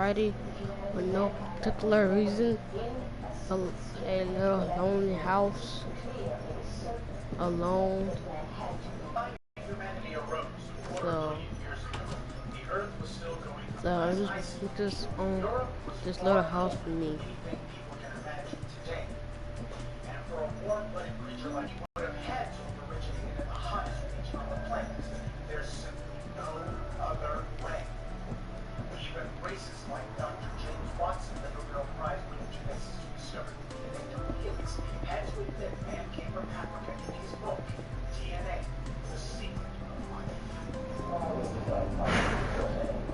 party with no particular reason. A, a little lonely house, alone. So, I just put this on this little house for me.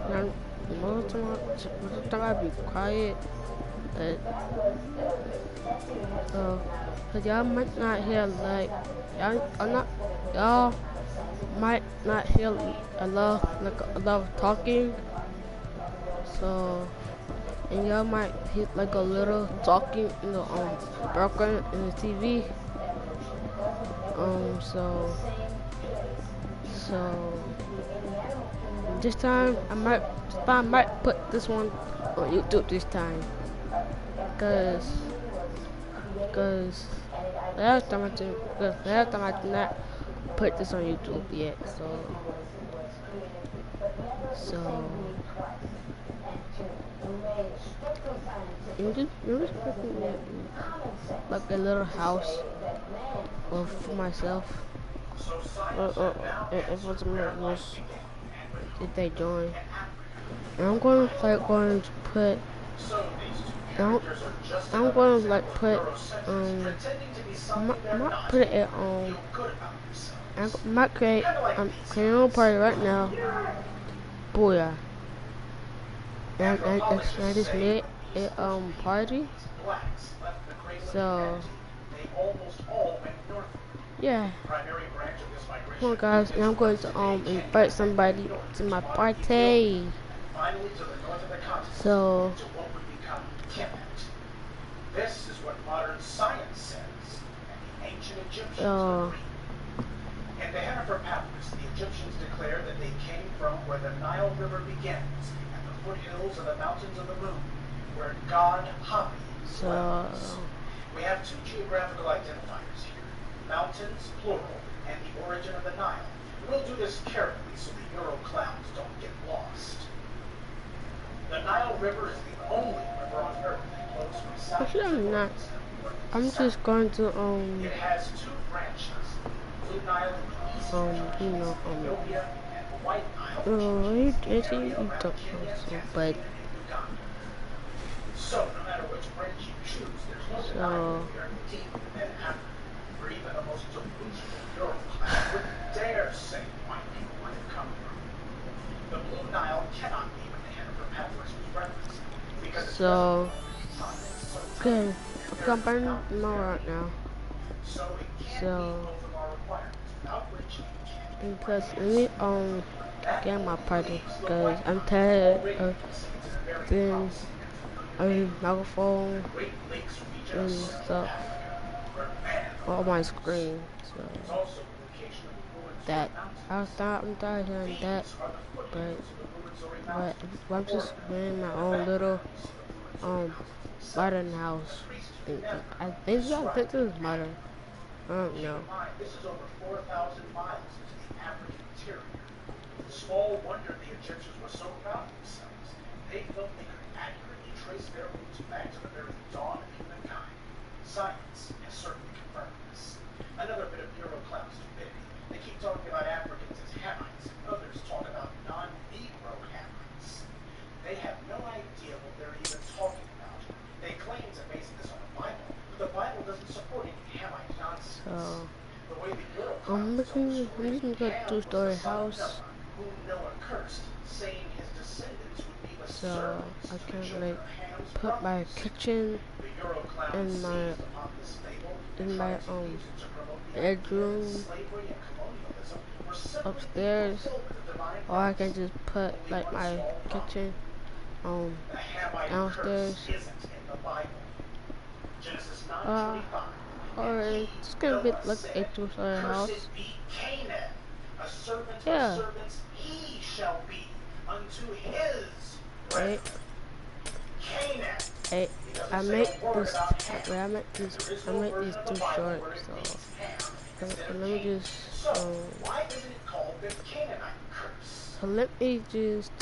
Now, most of the time I be quiet, but cause y'all might not hear like y'all might not hear a lot of talking. So, and y'all might hear like a little talking in the background in the TV. So this time I might put this one on YouTube this time, cause last time I did not put this on YouTube yet. So I'm just putting it like a little house for myself. If it's if they join, and I'm going to put. I'm going to like put I might put it on. I might create creating a party right now. Booyah! And I just made a party. So yeah. Come on guys, and I'm going to invite somebody to my party. So this is what modern science says, and the ancient Egyptians agreed. In the Hennefer Papyrus, the Egyptians declare that they came from where the Nile River begins, at the foothills of the mountains of the moon, where God Hapi dwells. We have two geographical identifiers here, mountains, plural, and the origin of the Nile. We'll do this carefully so the Euro clouds don't get lost. The Nile River is the only river on Earth that flows from south. Actually, I'm not. I'm just going to It has two branches, Blue Nile in the east, Ethiopia, and White Nile. But so no matter which branch you choose, there's no Nile here deep within Africa, or even the most delusional Euro cloud wouldn't dare say white people where they come from. The Blue Nile cannot be what the Hennefer Papyrus was referencing, because so okay, I'm burning right now. So because let me get my party, because I'm tired of being microphone and stuff on my screen. So that I'm tired of hearing that, but I'm just doing my own little modern house. I think this is modern. I don't know. This is over 4,000 miles into the African interior. Small wonder the Egyptians were so proud of themselves. They felt they could accurately trace their roots back to the very dawn of humankind. Science has certainly confirmed this. Another bit of Euro cloud stupidity. They keep talking about Africans as Hamites, and others talk about non-Negro Hamites. They have no idea what they're even talking about. They claim to base this on the Bible, but the Bible doesn't support any Hamite nonsense. So I'm looking at a two-story house. So I can like put my kitchen in my bedroom upstairs, or I can just put like my kitchen downstairs. Or it's gonna be like a two-story house. Yeah. Right. Hey, He doesn't I say make a word this. about Ham. Wait, I make this. There is I no make this version of the too Bible short. where it So means Ham instead of let me Cain. just. So, why isn't it called the Canaanite curse? So let me just.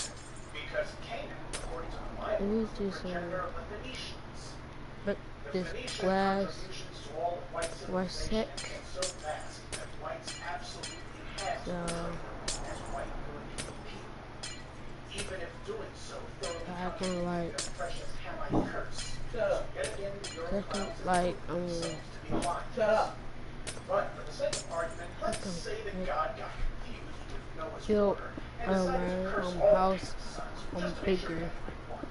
Because Canaan, according to the Let Bible, me was the just progenitor of the Phoenicians. make The this Phoenician glass. contributions to all of white One civilization sec. have been so vast that whites absolutely had to So portray them as white European people, even if doing so thoroughly I can contradicted like. their precious Hamite curse. So yet again, the Second, Euroclowns have like proven themselves to be liars. Shut up. But for the sake of argument, let's Okay. say that God got confused with Noah's build order and decided to curse all house Ham's sons just to make sure bigger. everybody won.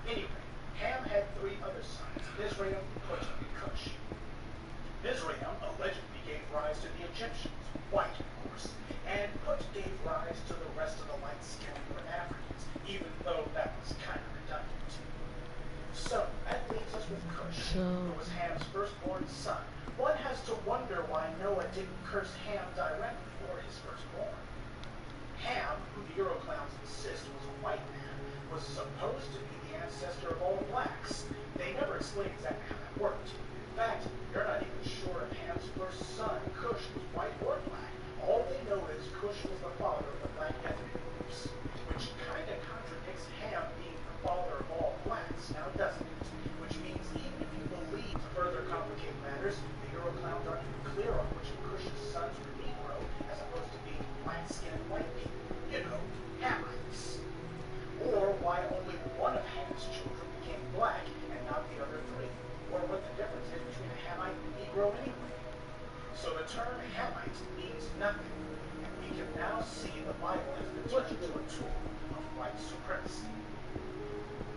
Anyway, Ham had 3 other sons, Mizraim, Put, and Cush. Mizraim allegedly gave rise to the Egyptians, white of course, and Put gave rise to the rest of the light-skinned Africans, even though that was kind of redundant. So, that leaves us with Cush, who was Ham's firstborn son. One has to wonder why Noah didn't curse Ham directly or his firstborn. Ham, who the Euroclowns insist was a white man, was supposed to be the ancestor of all blacks. They never explain exactly how that worked. In fact, they're not even sure if Ham's first son, Cush, was white or black. All they know is Cush was the father of the black ethnic groups, which kind of contradicts Ham being the father of all blacks, now doesn't it? Which means even if you believe, to further complicate matters, the Euroclowns aren't even clear on which of Cush's sons were Negro, as opposed to being black-skinned white people, you know, Hamites. Or why only one of Ham's children became black and not the other 3, or what the difference is between a Hamite and Negro anyway. So the term Hamite means nothing, and we can now see the Bible has been turned into a tool of white supremacy.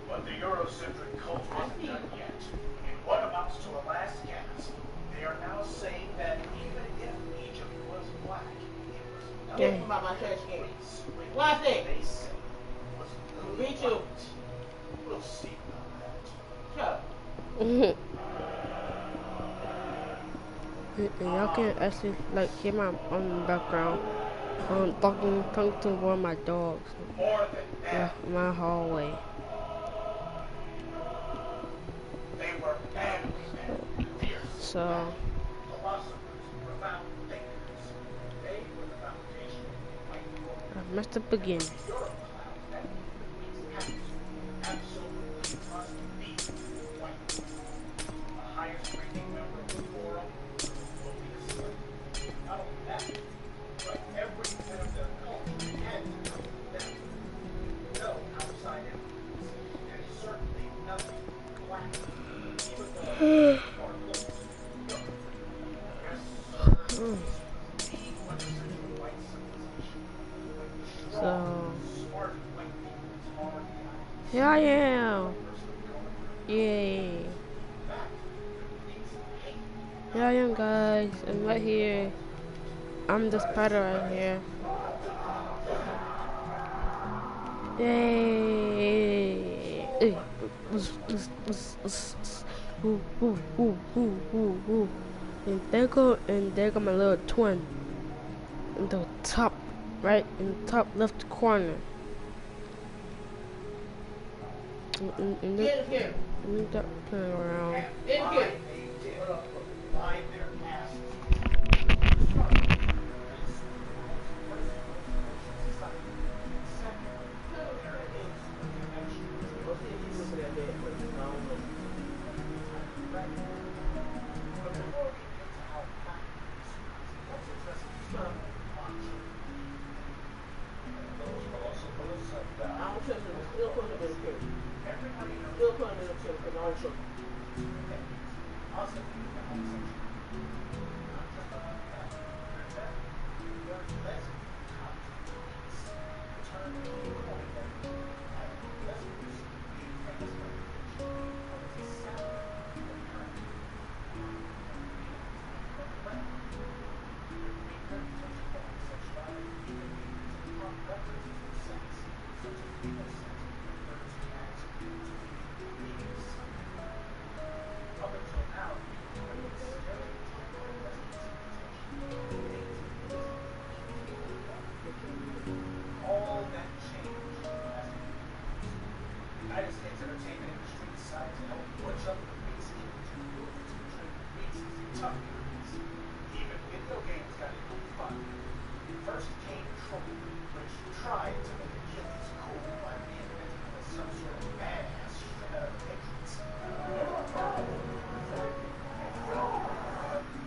But the Eurocentric cult isn't done yet. In what amounts to a last gasp, they are now saying that even if Egypt was black, it was Get from my trash can. Why is it? They say was Me too. We'll see about that. Shut up. And y'all can actually like hear my background. Talking to one of my dogs. More than that, Yeah, my hallway. they were badly fierce, So philosophers, profound thinkers. They were the foundation of white world. I messed up again. Euroclowns, that means absolutely must be white. The highest ranking member of the forum will be a slave. Not only that, but every bit of their culture had to come from them. No outside influence, and certainly nothing black. Even though our closest to Europe. Yes, sir. The quintessential white civilization. With strong, smart white people's hard lives. here I am. Yay. In fact, the reason hate Here I am, guys. I'm right here. I'm the spider right here. Yay! Hey. Ooh, ooh, ooh, ooh, ooh, ooh. And there go my little twin. In the top, right in the top left corner. And Get here. that turn around. Get here. lie their asses. All that changed as the United States entertainment industry decided to help butch up the race into movement to train races and tough guys. Even video games got into fun. First came Troy, which tried to make Achilles cool by reinventing him as some sort of badass straight out of the Matrix.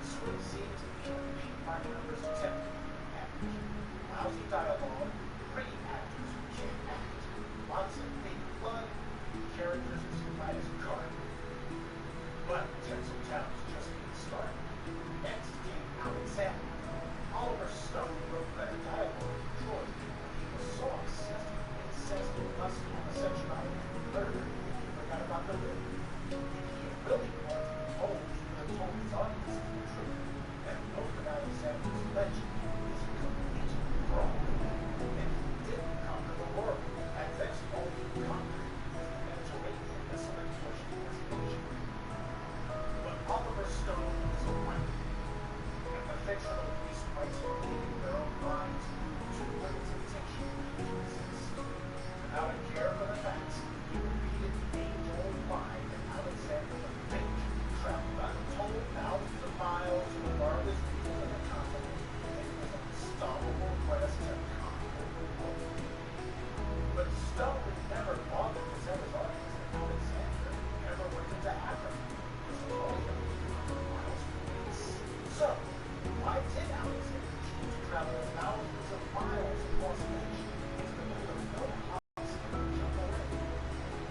Sweet scenes and paint by numbers attempt average. Lousy dialogue, pretty actors who can't act, lots of fake blood, characters who survive as garbage. But Texas Town's just getting started. Next came Alexander. Oliver Stone wrote better dialogue than Troy when he was so obsessed with incest, lust, homosexuality, and murder, he forgot about the living. If he really wanted to be told, he would have told his audience the truth, that most of Alexander's legend is a complete fraud. And he didn't conquer the world. At best, all he conquered was the Mediterranean desolate portion of his nation. But Oliver Stone is a writer, and the fictional beast writes for leaving their own minds to what temptation to resist. Without a care for the facts, he repeated the age-old lie that Alexander the Great traveled untold thousands of miles to the farthest region of the continent in his unstoppable quest to conquer the world. But Stone never bothered to tell his audience that Alexander never went into Africa, which was only 100 miles from Greece. So, why did Alexander choose to travel thousands of miles across the ocean into the middle of no house and jump away?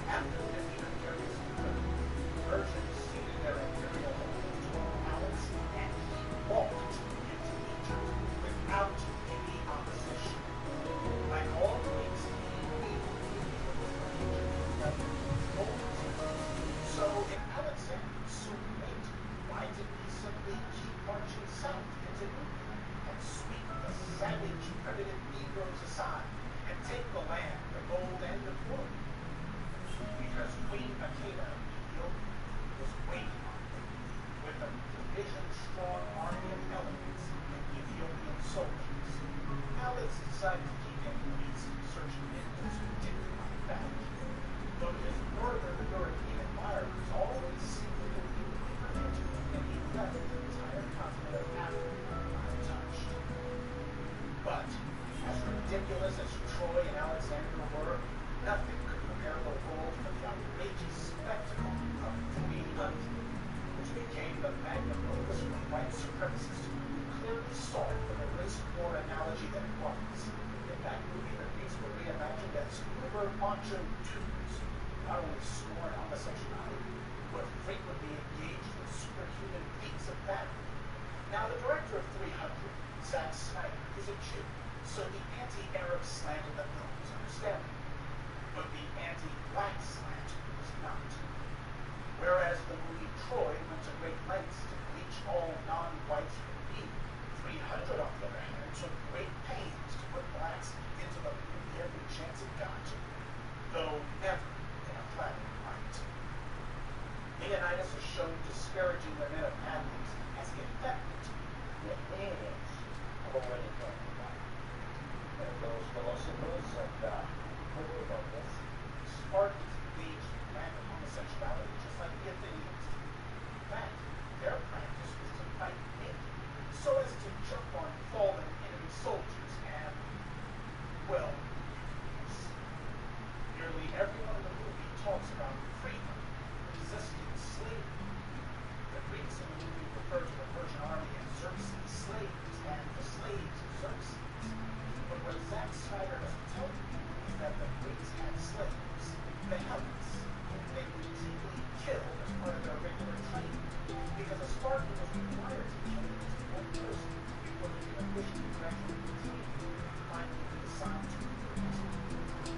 After defeating Darius the Great, the Persians ceded their imperial holding to Alex, and he walked into Egypt without any opposition. Like all Greeks, so if Alexander was so great, why didn't he simply keep marching south into Nubia and sweep the savage, primitive Negroes aside and take the land, the gold, and the wood? Because Queen Makeda of Ethiopia was waiting on him with a division-strong army of elephants and Ethiopian soldiers. Alex decided to keep him released, searching Indians who didn't like that. But his northern European admirers always secretly believed into him, and he left the entire continent of Africa untouched. But, as ridiculous as Troy and Alexander were, nothing could prepare the world for the outrageous spectacle of 300, which became the magnum opus for white supremacists who clearly saw it for the race war analogy that it was. In that movie, the Greeks were reimagined as uber macho dudes who not only scorn homosexuality, but frequently engaged in superhuman feats of battle. Now, the director of 300, Zack Snyder, is a Jew, so the anti-Arab slant of the film is understandable. But the anti-black slant was not. Whereas the movie Troy went to great lengths to bleach all non-whites from being, 300 on the other hand took great pains to put blacks into the movie every chance it got, though never in a flattering light. Leonidas is shown disparaging the men of Athens as effeminate. Yes, I've already talked about it. And those philosophers and what were about this? Spartans engaged in rampant homosexuality just like the Athenians did. In fact, their practice was to fight naked so as to jump on fallen enemy soldiers and, well, yes. Nearly everyone in the movie talks about freedom, resisting slavery. The Greeks in the movie refer to the Persian army as Xerxes' slaves and the slaves of Xerxes. But what Zack Snyder doesn't tell you is that the Greeks had slaves, the Helots, whom they routinely killed as part of their regular training, because a Spartan was required to kill at least one person before he could officially graduate the training and finally be assigned to the Greeks.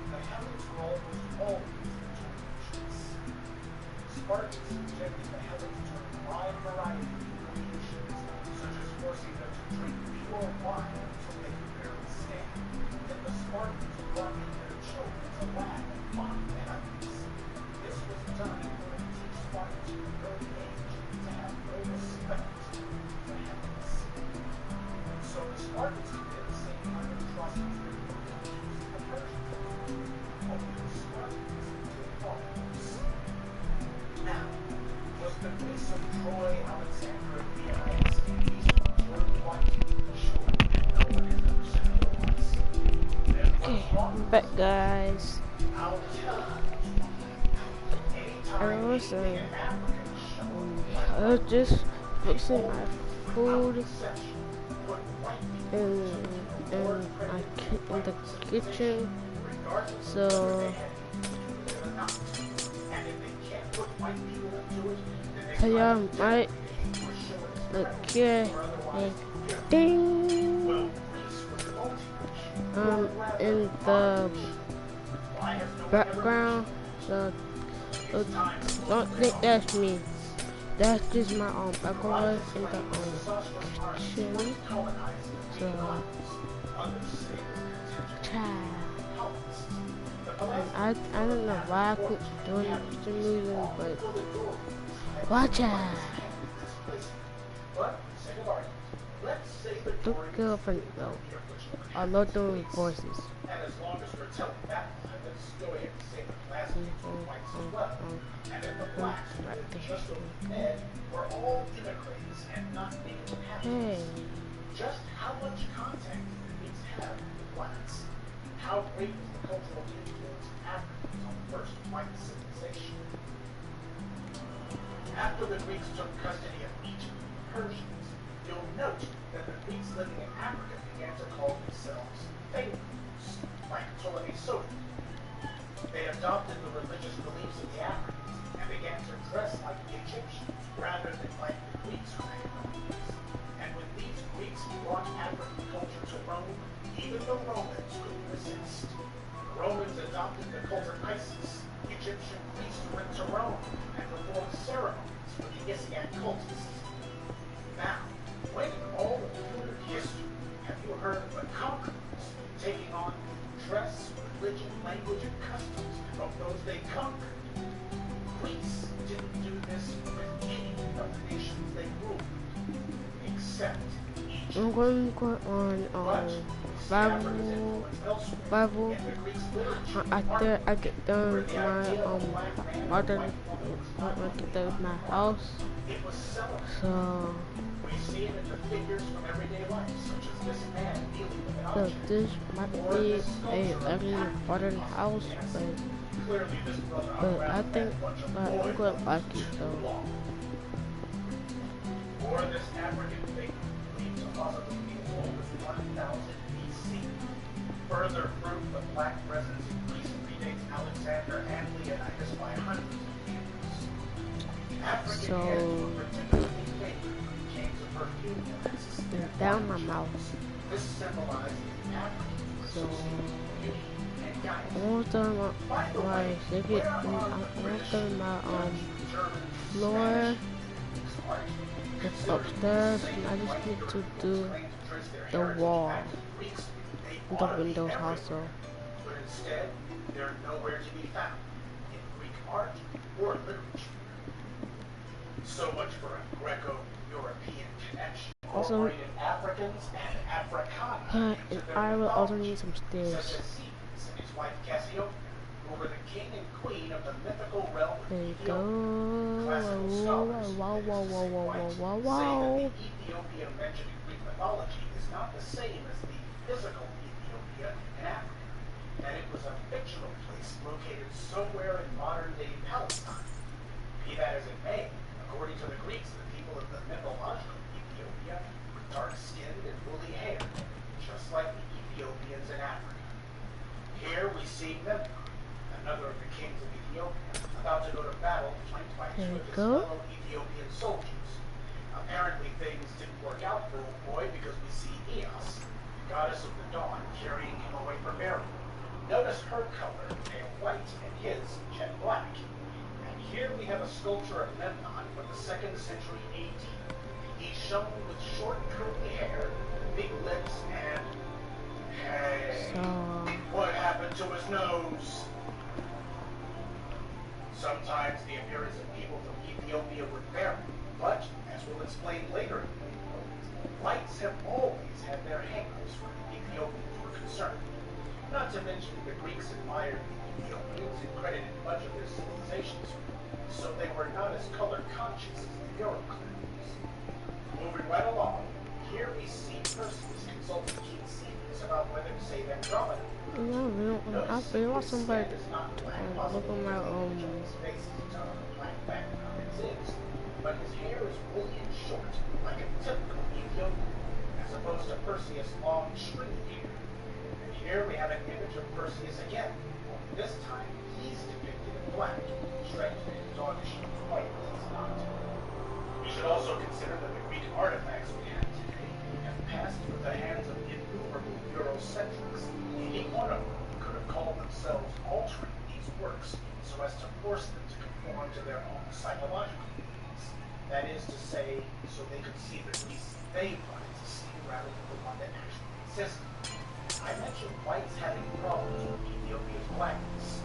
The Helots were almost always notorious. Spartans subjected the Helots to a wide variety of humiliations, such as forcing them to drink pure wine until they could barely stand. Then the Spartans brought in their children to laugh and mock the Helots. This was done in order to teach Spartans from an early age to have no respect for Helots. So the Spartans committed the same kind of atrocities that were accused of the Persians. Only the Spartans did follow. back, guys. I'll tell you. I Anytime was anything in Africa shows, I was just fixing my food section, put white people in in the kitchen. regardless So of whether they had or not. And if they can't put white people into it, then they so y'all might or show it look here and ding well, Greece was a multinational. in the Why has no one ever background. So don't think that's me. That's just my background in the kitchen. So child. I don't know why I quit doing it for some reason, but watch out. Don't girlfriend though. I love doing voices. And as long as we're telling that line, let's go ahead and say the plastic whites as well. And then the blacks, just over men, we're all immigrants and not native Hey, just how much contact did the Greeks have with blacks? How great was the cultural influence of Africans on the first white civilization? After the Greeks took custody of Egypt and the Persians, you'll note that the Greeks living in Africa began to call themselves Pharaohs, like Ptolemy Soter. They adopted the religious beliefs of the Africans and began to dress like the Egyptians rather than like the Greeks who had beliefs. And when these Greeks brought African culture to Rome, even the Romans couldn't resist. The Romans adopted the cult of Isis. Egyptian priests went to Rome and performed ceremonies for the Isiac cultists. Now, when in all of human history have you heard of the conquerors taking on dress, religion, language, and customs of those they conquered? Greece didn't do this with any of the nations they ruled, except Egypt. I'm going to go on Bible. After I get done with my after I get done with my house. So We see it in the figures from everyday life, such as this man dealing with an so object. this might be a very modern house, Clearly, this brother but I unraveled think that bunch of I'm boys gonna like it though. Or this African figure believed to possibly be as old as 1000 BC. Further proof that black presence in Greece predates Alexander and Leonidas by hundreds of years. African So heads were particularly favored when it came to perfume glasses and down my wine mouth. rituals. This symbolized the Africans were So associated with beauty and guidance. I'm gonna throw my secret. I'm gonna throw my floor. It's upstairs, and I just need to do the wall, the windows also. But instead, they're nowhere to be found in Greek art or literature. So much for a Greco-European connection. Also, Incorporated Africans and Africana and I will also need some such stairs. as Cephas and his wife Cassiopeia, who were the king and queen of the mythical realm of There you Ethiopia. go. Classical scholars Wow, wow, wow, wow, wow, wow, say wow. that the Ethiopia mentioned in Greek mythology is not the same as the physical Ethiopia in Africa, that it was a fictional place located somewhere in modern-day Palestine. Be that as it may, according to the Greeks, the people of the mythological Ethiopia were dark-skinned and woolly haired, just like the Ethiopians in Africa. Here we see Memnon, another of the kings of Ethiopia, about to go to battle flanked by There two you of his go. fellow Ethiopian soldiers. Apparently things didn't work out for old boy because we see Eos, the goddess of the dawn, carrying him away from burial. Notice her color, pale white, and his, jet black. And here we have a sculpture of Memnon from the 2nd century AD. He's shown with short curly hair, big lips, and... Hey, So what happened to his nose? Sometimes the appearance of people from Ethiopia would vary, but, as we'll explain later in the video, whites have always had their hang-ups where the Ethiopians were concerned. Not to mention the Greeks admired the Ethiopians and credited much of their civilizations, so they were not as color-conscious as the Europeans. Moving right along, here we see Perseus consulting King Cephas about whether to save Andromeda, the Yeah, I really want somebody to look at my But his hair is woolly and short, like a typical Ethiopian, as opposed to Perseus' long, stringy hair. And here we have an image of Perseus again. This time, he's depicted in black, striped and doggish white as he's not. We should also consider that the Greek artifacts we have today have passed through the hands of innumerable Eurocentrics. Any one of them could have called themselves altering these works so as to force them to conform to their own psychological needs. That is to say, so they could see the beast they wanted to see rather than the one that actually existed. I mentioned whites having problems with Ethiopia's blackness.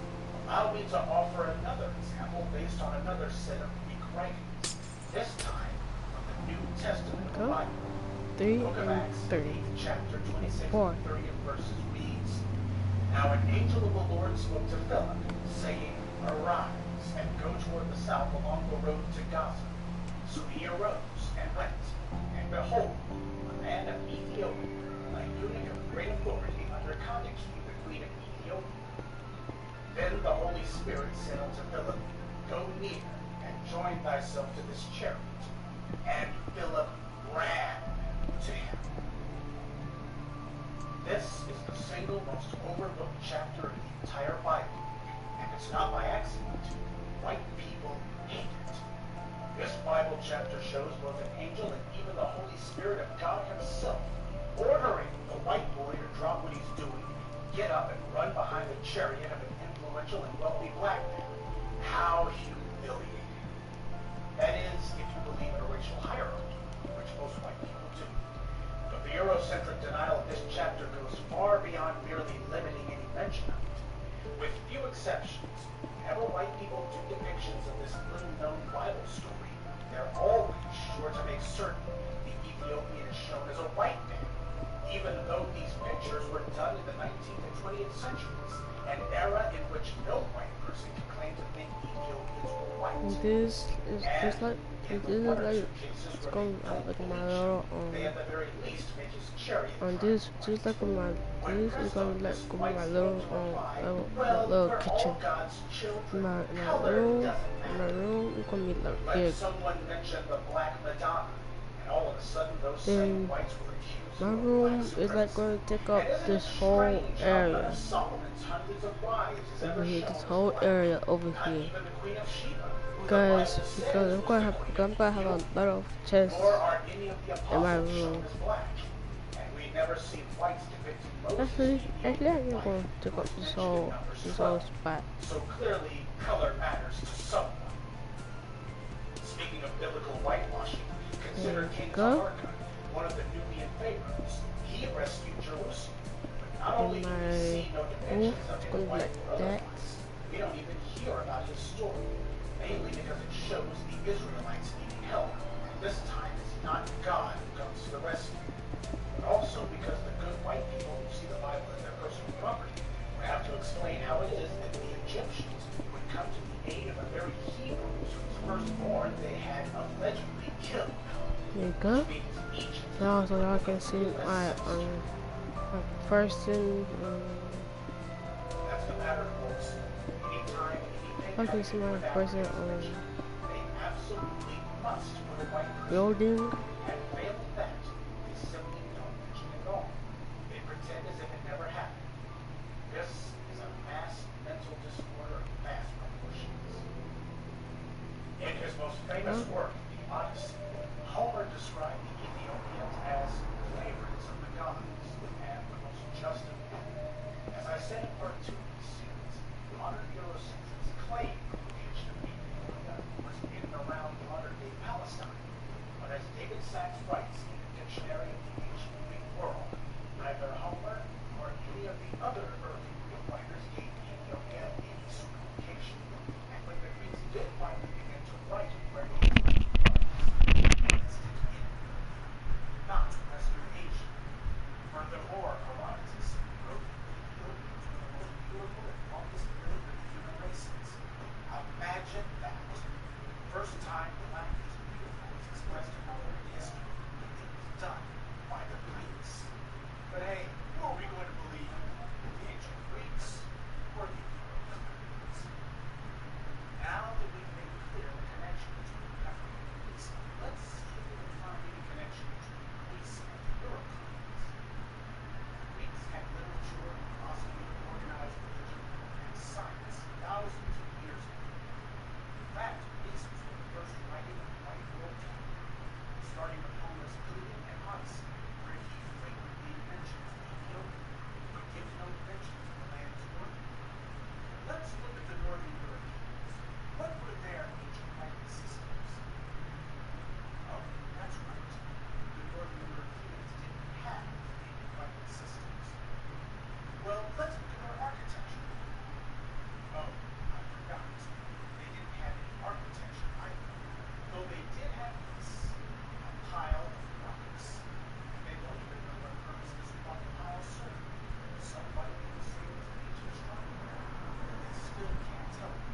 Allow me to offer another example based on another set of Greek writings. This time from the New Testament of the Bible. 3 Book of and Acts, 30. chapter 26 4. and 30 verses reads, Now an angel of the Lord spoke to Philip, saying, Arise, and go toward the south along the road to Gaza. So he arose and went, and behold, a man of Ethiopia, a eunuch of great authority under Candace, the queen of Ethiopia. Then the Holy Spirit said unto Philip, Go near, and join thyself to this chariot. And Philip ran to him. This is the single most overlooked chapter in the entire Bible, and it's not by accident. White people hate it. This Bible chapter shows both an angel and even the Holy Spirit of God himself ordering the white boy to drop what he's doing, get up and run behind the chariot of an influential and wealthy black man. How humiliating. That is, if you believe in a racial hierarchy, which most white people do. But the Eurocentric denial of this chapter goes far beyond merely limiting any mention of it. With few exceptions, whenever white people do depictions of this little-known Bible story, they're always sure to make certain the Ethiopian is shown as a white man, even though these pictures were done in the 19th and 20th centuries, an era in which no white person can claim to think Ethiopians were white. This is just like it's going like my little this just like this is going to like my little kitchen. My room is gonna be like big. Then my room is like going to take up this whole area over here. This whole area over here. Because I'm gonna have a lot of chests in my room. Actually, I'm gonna take up this whole spot. So clearly, color matters to someone. Speaking of biblical whitewashing, consider King Tamarka, one of the Nubian pharaohs. He rescued Jerusalem, but not only do we see no depictions of him white brothers, we don't even hear about his story. Mainly because it shows the Israelites needing help, and this time it's not God who comes to the rescue. But also because the good white people who see the Bible as their personal property would have to explain how it is that the Egyptians would come to the aid of the very Hebrews whose firstborn they had allegedly killed. There you go. Now so y'all can see my person. That's the matter, folks. Anytime I can see my person they absolutely must put a white building. and failing that, they simply don't mention it at all. They pretend as if it never happened. This is a mass mental disorder of vast proportions. In his most famous work, The Odyssey, Homer described the Ethiopians as favorites of the gods and the most just of men. As I said in part 2 of this series, modern Eurocentrics claim the location of Ethiopia was in and around modern-day Palestine. But as David Sachs writes in the Dictionary of the Ancient Greek World, neither Homer nor any of the other early Greek writers gave Ethiopia any sort of location. And when the Greeks did finally begin to write where Ethiopia was, not Western Asia. Furthermore, Herodotus wrote that the Ethiopians were the most beautiful and longest lived of the human races. Imagine that. First time the land is beautiful is expressed in modern history. It was done by the Greeks. But hey, who are we going to believe? The ancient Greeks or the Europeans. Now that we've made clear the connection between Africa and Greece, let's see if we can find any connection between Greece and the Europeans. Greeks had literature, philosophy, organized religion, and science thousands of years ago. In fact, Greece was the first writing of the white world calendar, starting with Homer's Iliad and Odyssey, where he frequently mentions Ethiopia, but gives no mention of the land's origin. Let's look at the Northern Europeans. What were their ancient writing systems? Oh, that's right. The Northern Europeans didn't have ancient writing systems. Well, let's look at their architecture. Oh, I forgot. They didn't have any architecture either, though they did have this, a pile of rocks. And they don't even know what purpose this rock pile served. Some might even say it was an ancient astronomer, but they still can't tell if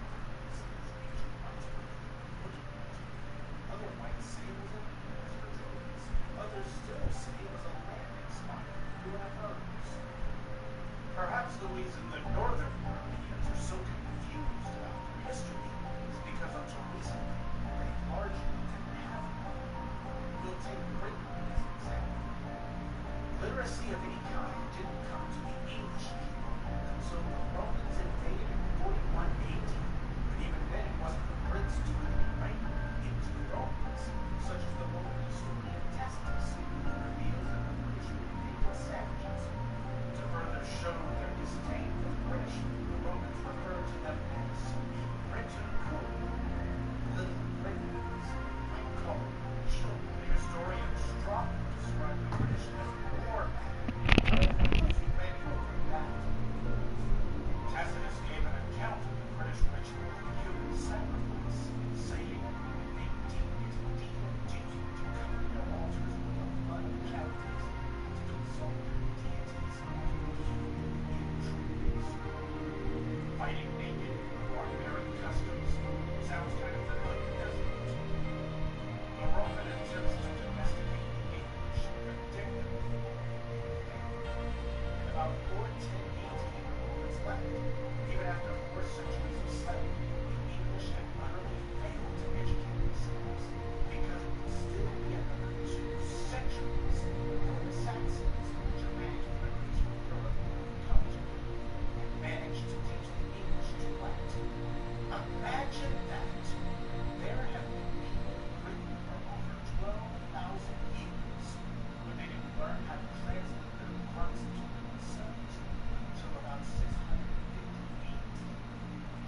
this is ancient writing they're looking at. Others might say it was a means for trades. Others still say it was a landing spot for UFOs. Perhaps the reason the Northern Europeans are so confused about their history is because until recently, they largely didn't have one. We'll take Britain as an example. Literacy of any kind didn't come to the English people until the Romans invaded in 41 AD. But even then, it wasn't the Brits doing any writing, it was the Romans, such as the Roman historian Tacitus, who reveals that the British were naked savages. To further show their disdain for the British, the Romans referred to them as Britain Cool, Little Britons, and Cold. The historian Strabo described the British as war mad. Many were that. Tacitus gave an account of the British ritual of human sacrifice, saying they deemed it indeed a duty to cover their altars with the blood of captives and to consult their deities fighting naked, barbaric customs. Sounds kind of familiar, doesn't it? The Roman attempts to domesticate the English predict them. In about 410 AD, the Romans left. Even after 4 centuries of study, the English had utterly failed to educate themselves because it would still be another 2 centuries before the Saxons, Germanic immigrants from Europe, come to and managed to teach the English to write. Imagine that. There have been people in Britain for over 12,000 years, but they didn't learn how to translate their grunts into themselves until about 650 AD.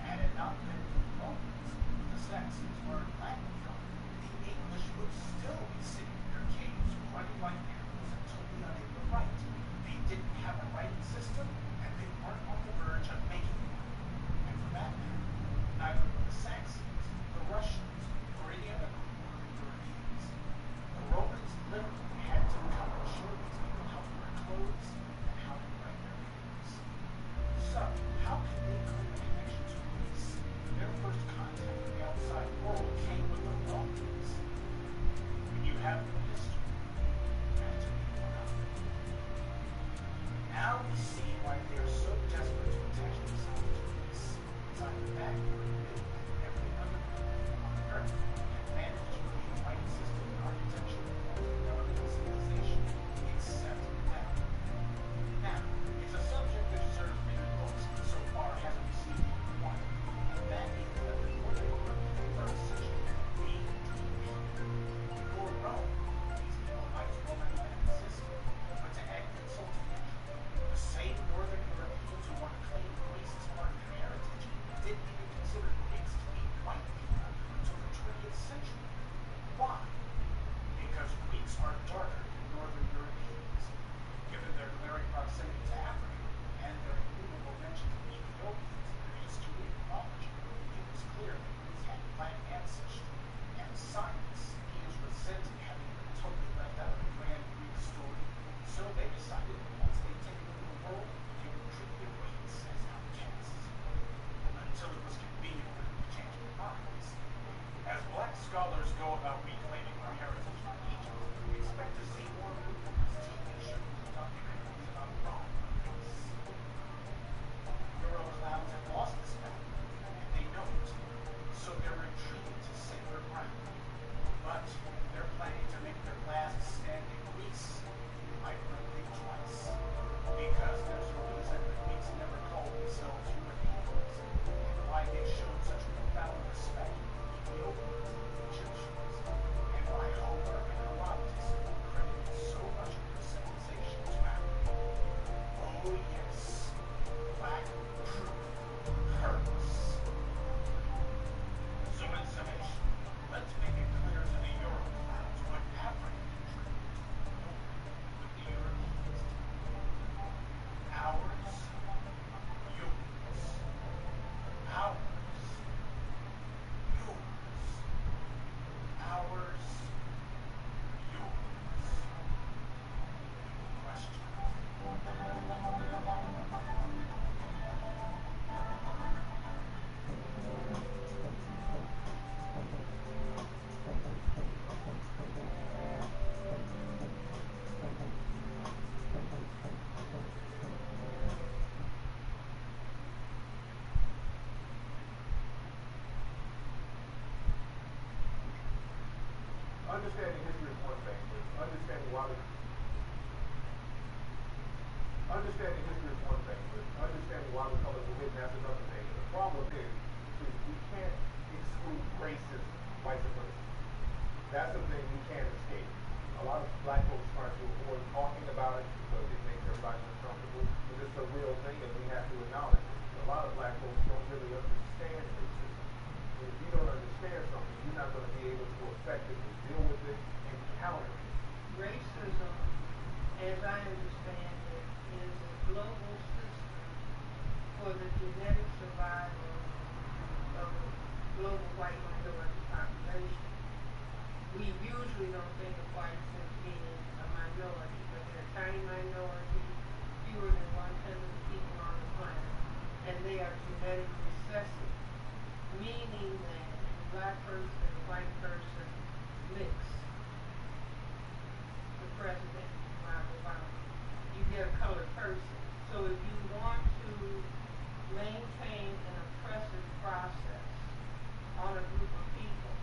Had it not been for the Romans, the Saxons learned Latin from, the English would still be sitting in their caves running like animals and totally unable to write. They didn't have a writing system, and they weren't on the verge of making one. And for that matter, neither were the Saxons, the Russians, or any other group of Europeans. The Romans literally had to come and show these people how to wear clothes and how to write their names. So, how can they claim a connection to Greece when their first contact with the outside world came with the Romans? When you have no history, you have to make one up. Now we see why they are so desperate to attach themselves to Greece. It's either that or admit that every other people on Earth had managed to create a writing system and architecture of the American civilization, except them. Now, it's a subject that deserves many books, but so far hasn't received even one. And that is that the Northern Europeans are essentially a before Rome, these people might as well not even exist. But to add insult to injury, the same Northern Europeans who want to claim Greece as part of their heritage didn't even consider Greeks to be white people until the 20th century. Why? Because Greeks are darker than Northern Europeans. Given their glaring proximity to Africa and their innumerable mentions of Ethiopians in their history and mythology, it was clear that Greeks had black ancestry. And science, he is resenting having been totally left out of the grand Greek story. So they decided that once they'd taken over the world, they would treat the Greeks as outcasts. Until it was convenient for them to change their minds. As black scholars go about reclaiming our heritage from Egypt, expect to see more movies, TV shows, and documentaries about Rome and Greece. understanding history is one thing, but understanding why we understanding history is one thing, but understanding why the colors were hidden, that's another thing. And the problem is we can't exclude racism, white supremacy. That's the thing we can't escape. A lot of black folks try to avoid talking about it because it makes everybody uncomfortable, but it's a real thing and we have to acknowledge it. A lot of black folks don't really understand racism. And if you don't understand something, you're not going to be able to effectively deal with it and counter it. Racism, as I understand it, is a global system for the genetic survival of a global white minority population. We usually don't think of whites as being a minority, but they're a tiny minority, fewer than 1/10 of the people on the planet, and they are genetic recessive, meaning that if a black person and a white person mix, the president, Barack Obama, you get a colored person. So if you want to maintain an oppressive process on a group of people,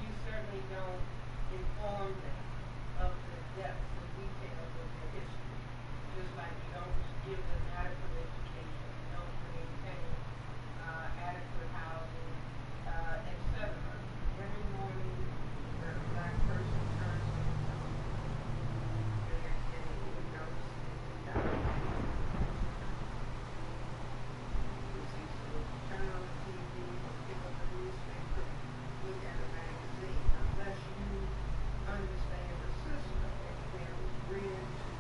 you certainly don't inform them of the depths and details of their history. Just like you don't give them adequate education, you don't maintain adequate housing, etc. Every morning when a black person turns on the television, the next day you would notice they die. You see, so turn on the TV, pick up the newspaper, look at a magazine, unless you understand the system and can read to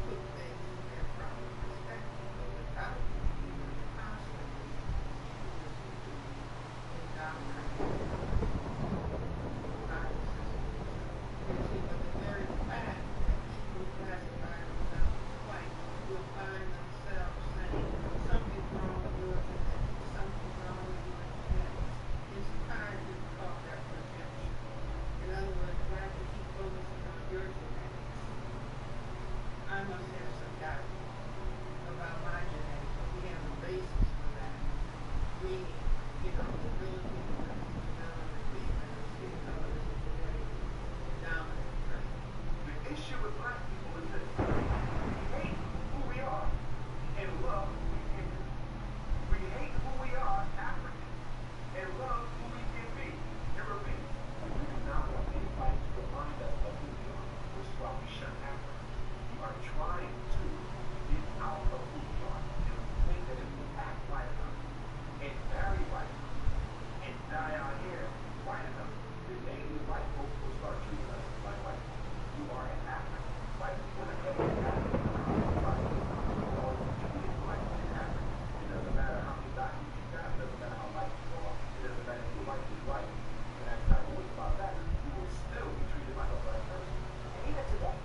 put things in their proper perspective. But without you are constantly indoctrinated by the system. You see, but the very fact that people who classify themselves as white will find themselves saying something's wrong with your genetics, something's wrong with your genetics, is kind of called that projection. In other words, why do you keep focusing on your genetics? I must have some doubt about my genetics, but we have a basis for that. Meaning, the ability to predominant female skin color is a genetic dominant trait. The issue with black people is this: we hate who we are and love who we can be. We hate who we are, African, and love who we can be, European. We do not want anybody to remind us of who we are, which is why we shun Africa. We are trying to get out of who we are, and we think that if we act white enough, and marry white enough, and dye our hair white enough, then maybe white folks will start treating us like white folks. You are an African. White people are an African. You're always treated like an African. It doesn't matter how many documents you got. It doesn't matter how light you are. It doesn't matter if you're white or white. And that's not always about that. You will still be treated like a black person. And even today,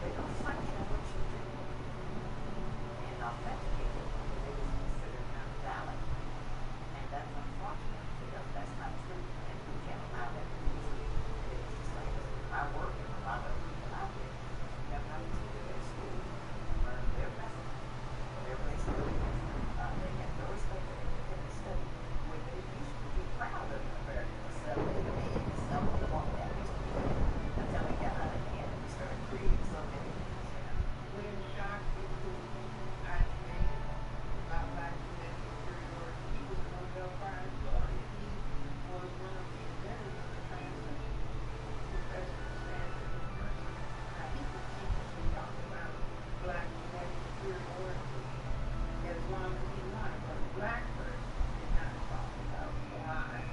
they don't sanction what you do and authenticate it. It is considered not valid. And that's unfortunate because that's not true. And we can't allow that to be true. It is just like I work and a lot of people out there who have not to go to school and learn their message, their place of living. They have no respect for independent study. When they used to be proud of American themselves, they don't want that history. Until we got out of hand and we started creating so many things. When shocked into I made about black genetic superiority, he was a Nobel Prize laureate. He was one of the inventors of the translation, Professor of Stanford University. Now he could secretly talk about black genetic superiority as long as he wanted, but a black person did not talk about why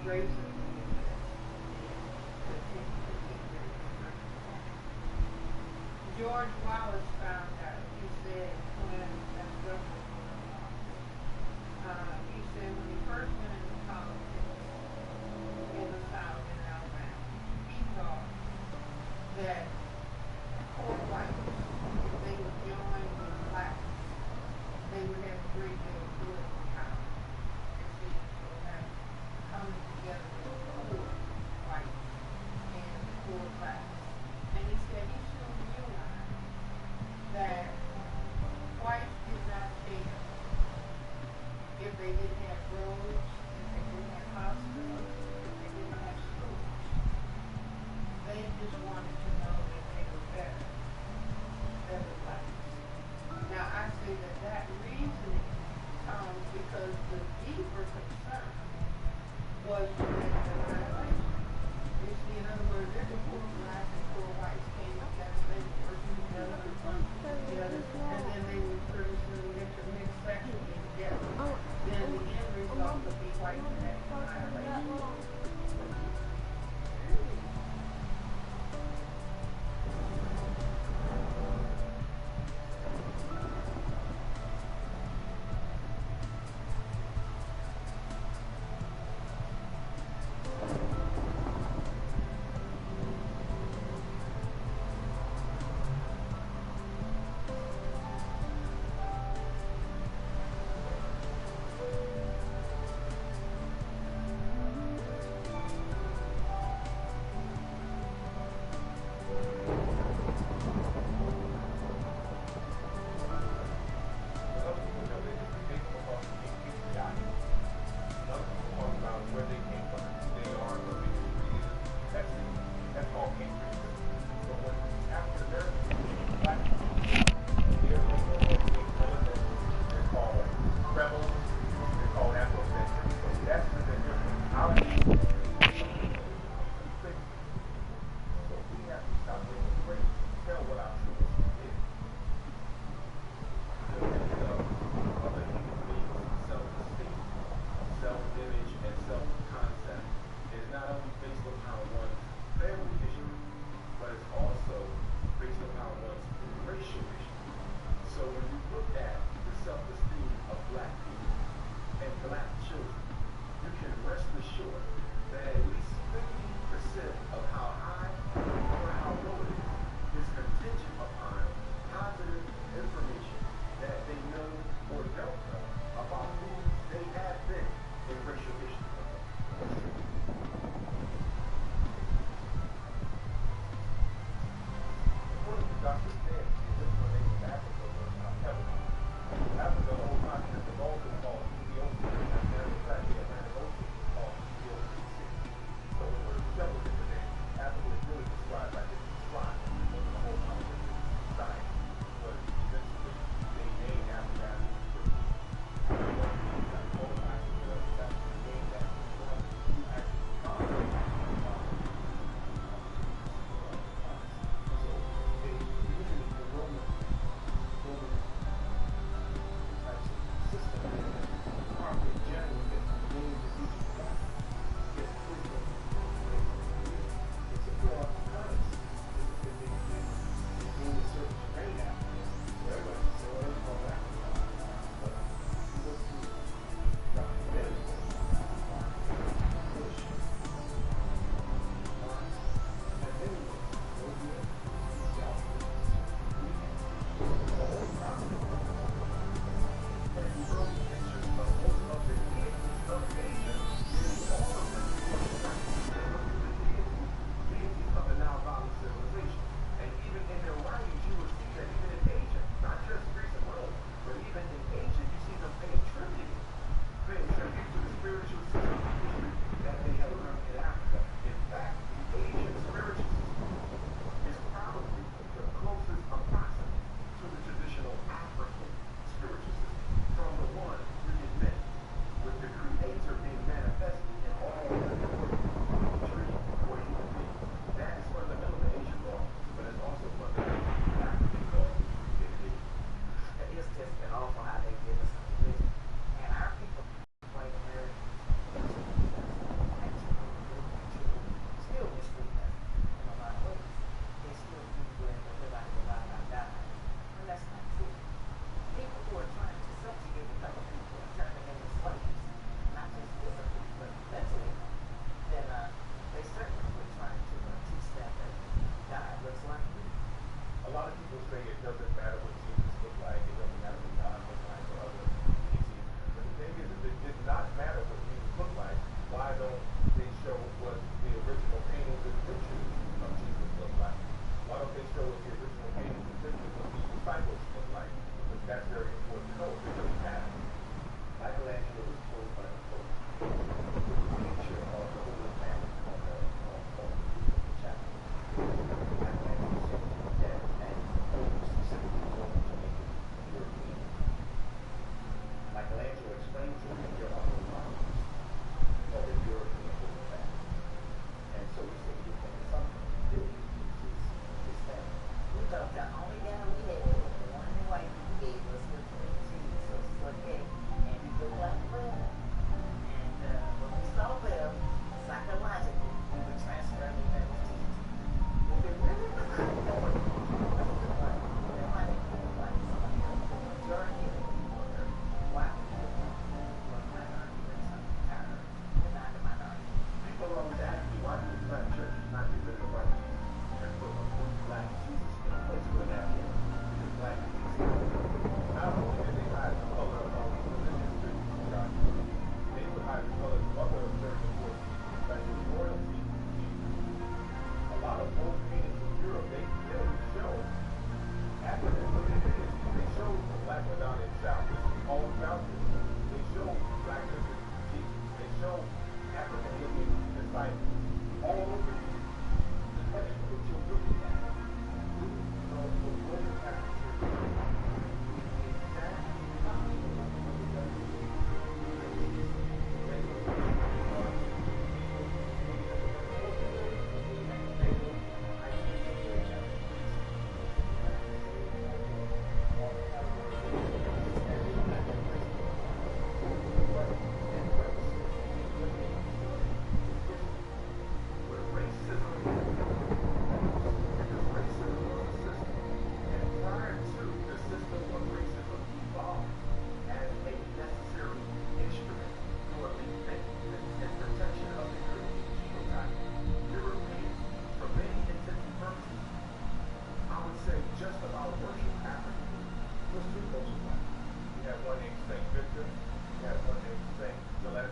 racism exists and continue to keep their understanding. George Wallace found out, he said, when as governor for he said when he first went into politics in the South, in Alabama, he thought that poor whites, if they would join with blacks, they would have a great deal of political power. You see, so that coming together with white annihilation.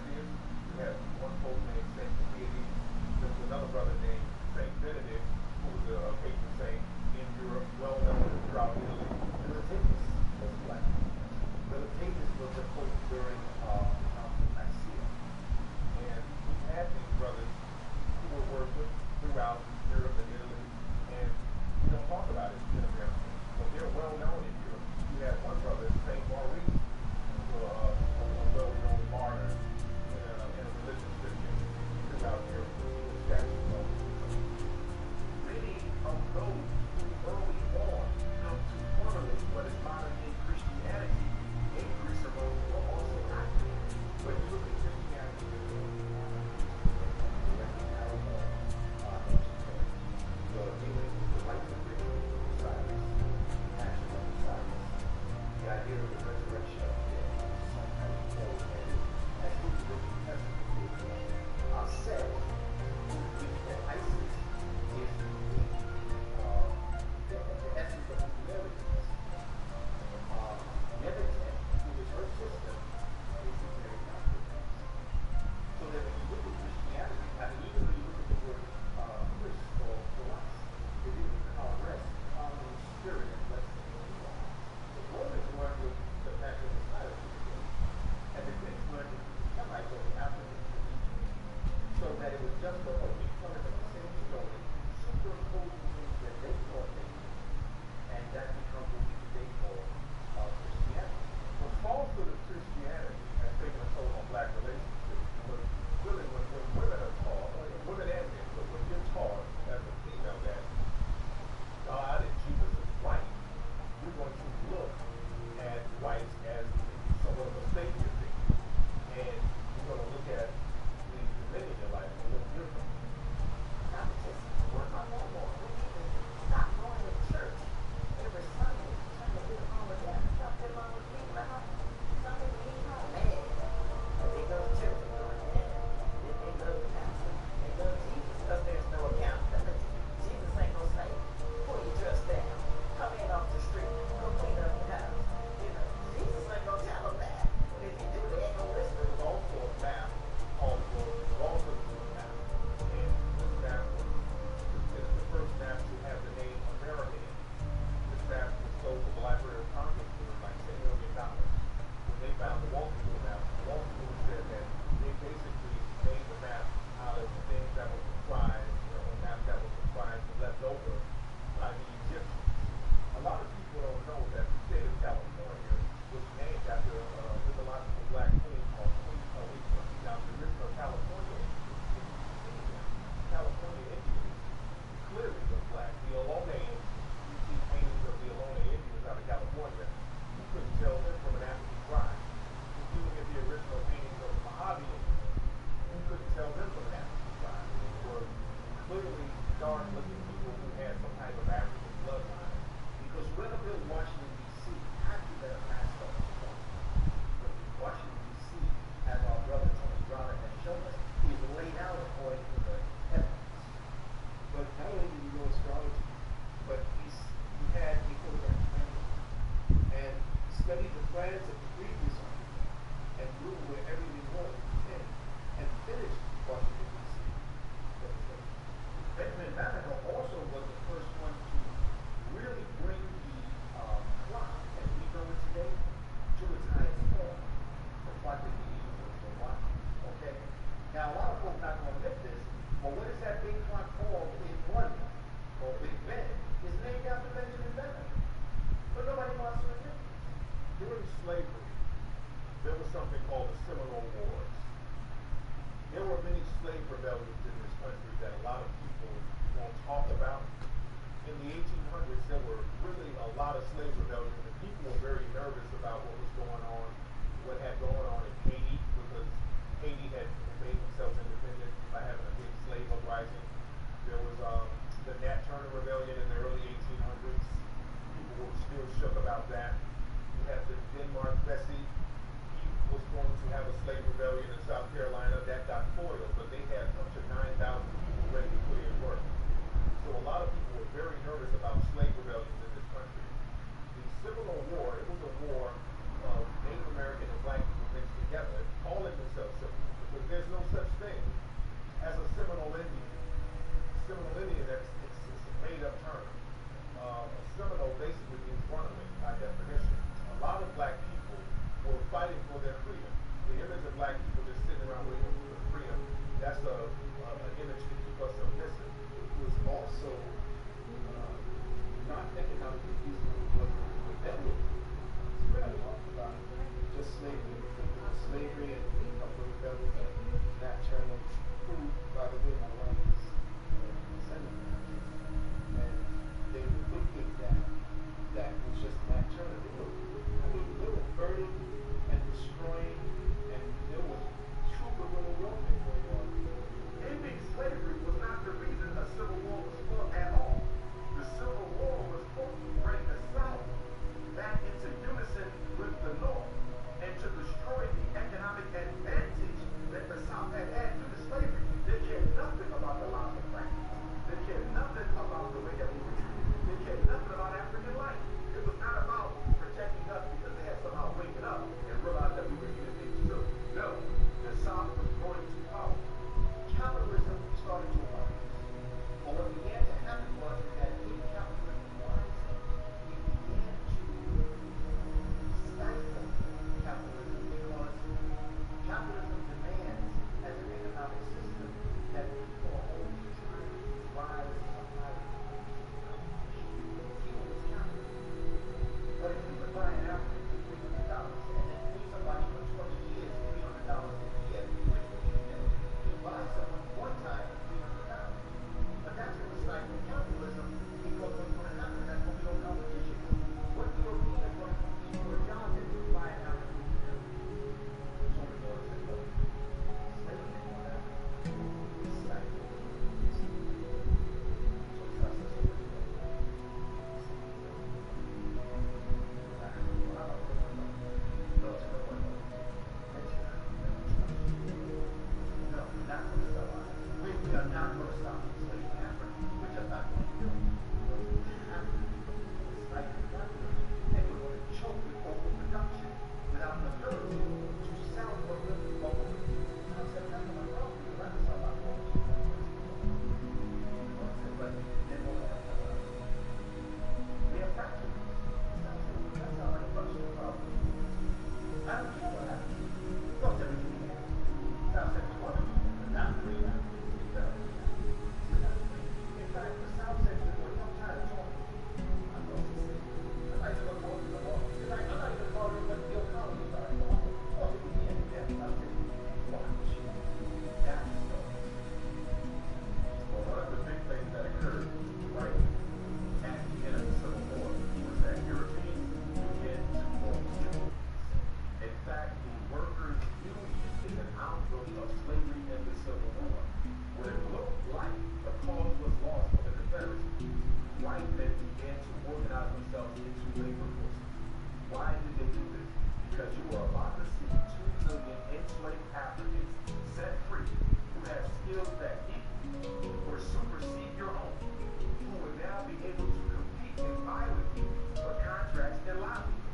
Ignatius. You had one pope named Saint Deity. There was another brother named Saint Benedict, who was a patron saint in Europe, well known throughout Italy. Militatus was black. Militatus was the pope during Council of Nicaea. And we had these brothers who were worshipped throughout Europe and Italy, and we don't talk about it in America, but they're well known in Europe. You had one brother, Saint Maurice, who was a well-known martyr in a religious Christian throughout Europe. He was statues of. Many of those who early on come to formulate what is modern day Christianity in Greece and Rome were also active. When you look at Christianity, the life of the Cyrus, the passion of the Cyrus, the idea of the resurrection of the dead, some kind of forward ended, as we look at the New Testament, said that ISIS is the essence of humility. Nebuchadnezzar, who is her sister, is the very gospel. So that when you look at Christianity, I mean, even when you look at the word Chris or Christ, it didn't rest on the spirit and blessing of God. The Romans learned with the passion of the Cyrus, and the Greeks learned with the Semites or the Africans. So that it was just a retelling of the same story, superimposing things that they thought they knew, and that becomes what we today call Christianity. The falsehood of Christianity has taken a toll on black relationships, because really when women are taught, women and men, but when you're taught as a female that God and Jesus is white, you're going to look at whites as somewhat of a savior figure, and you're going to look at the men in your life a little different. Not just work on that more. We need to stop going to church every Sunday, trying to do all of that stuff that wrong with people at home. Sunday we ain't home, man. But they go to church, they go to that. They love the pastor. They love Jesus because there's no accountability. Jesus ain't gonna say, pull your dress down, come in off the street, go clean up your house. You know, Jesus ain't gonna tell them that. But if you do, they ain't gonna listen. There was also a map called the Walter map, and this map is the first map to have the name America in it. This map was sold to the Library of Congress for like $10 million. When they found the Walter map, Walter said that they basically made the map out of things that were comprised, a map that was comprised and left over by the Egyptians. A lot of people don't know that the state of California was named after a mythological black queen called Queen Khalifa. Now, the original California Indians clearly were black. The Ohlone, you see paintings of the Ohlone Indians out of California, you couldn't tell them from an African tribe. If you look at the original paintings of the Mojave Indians, you couldn't tell them from an African tribe. They were clearly dark-looking people who had some type of African bloodline. Because when a bill Washington, D.C., had to let a mask up to Washington, D.C., as our brother Tony Brown has shown us, is laid out according to the evidence. But not only did he know astrology, but he had a photographic memory and studied the plans of the previous owner and knew where everything was and finished Washington, D.C. Benjamin Banneker also was the first one to really bring the clock, as we know it today, to its highest form. The clock that he used was the watch. Okay? Now, a lot of folks not going to admit this, but what is that big clock called in London, or Big Ben? It's named after Benjamin Banneker. But nobody wants to admit this. During slavery, there was something called the Seminole Wars. There were many slave rebellions in this country that a lot of people won't talk about. In the 1800s, there were really a lot of slave rebellions, and people were very nervous about what was going on, what had going on in Haiti, because Haiti had made themselves independent by having a big slave uprising. There was the Nat Turner Rebellion in the early 1800s. People were still shook about that. You had the Denmark Vesey. He was going to have a slave rebellion in South Carolina that got foiled, but they had up to 9,000 people ready to put in work. So a lot of people were very nervous about slave rebellions in this country. The Seminole War, it was a war of Native American and black people mixed together, calling themselves civil war. that's an image to keep us submissive. It was also not economically feasible, but rebellion. We're not talking about just slavery. Slavery and upper rebellion and Nat Turner, who, by the way, my wife is senator, and they were thinking that was just Nat Turner. They were burning and destroying, and there was true guerrilla warfare going on. Ending slavery was not the reason a civil war was fought at all. The Civil War was fought to bring the South back into unison with the North and to destroy the economic advantage that the South had had due to slavery. They cared nothing about the lives of practice. They cared nothing about the way that we were treated. They cared nothing about African life. It was not about protecting us because they had somehow waken up and realized that we were human beings too. No, the South was growing too powerful. Capitalism started to rise. But what began to happen was that in capitalism rising, it began to stifle capitalism because capitalism demands, as an economic system, that people are always trying to rise somehow in competition. Fuel is capitalism. But if you would buy an African for $300 and then pay somebody for 20 years $300 a year, which means that you buy someone one time for $300. But that's what was stifling capitalism, because what's going to happen, that's when we don't competition. What European is going to compete for a job that you buy an African to do? So we're going to say, look, slavery is going to happen. It's stifling. So it's not such a good thing. No, not going to sell us. We are not going to stop enslaving Africa. We're just not going to do it. We have to. It's like capitalism, and we're going to choke with overproduction without an ability to sell what we're I said, that's not my problem. You're not going to sell my problem. But then we're going to have we have factories. That's not like a personal problem. I don't care what happens. Most everything we have. South said we want to do it, but not free now. In fact, the South says that I'm tired of talking. I'm going to say, I'm not even going to the law. In fact, I'm not even going to let the economy start. Of course, it began in death. I'll say, watch. That's the story. Well, one of the big things that occurred right at the end of the Civil War was that Europeans began to form unions. In fact, the workers' union is an outgrowth of slavery and the Civil War. When it looked like the cause was lost for the Confederacy, white men began to organize themselves into labor forces. Why did they do this? Because you were about to see 2 million enslaved Africans set free who have skills that equal or supersede your own, who would now be able to compete and vie with you for contracts and livelihood.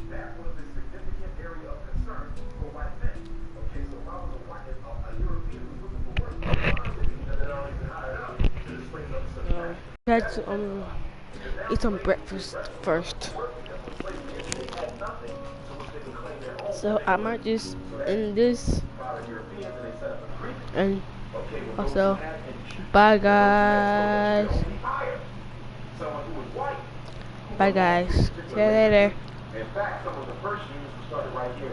That was a significant area of concern for white men. Okay, so if I was a European who was looking for work, that had already been hired out to explain up such that. Had to eat some breakfast first. So I might just end this, and also bye guys. Bye guys. See you later. In fact, some of the first unions started right here.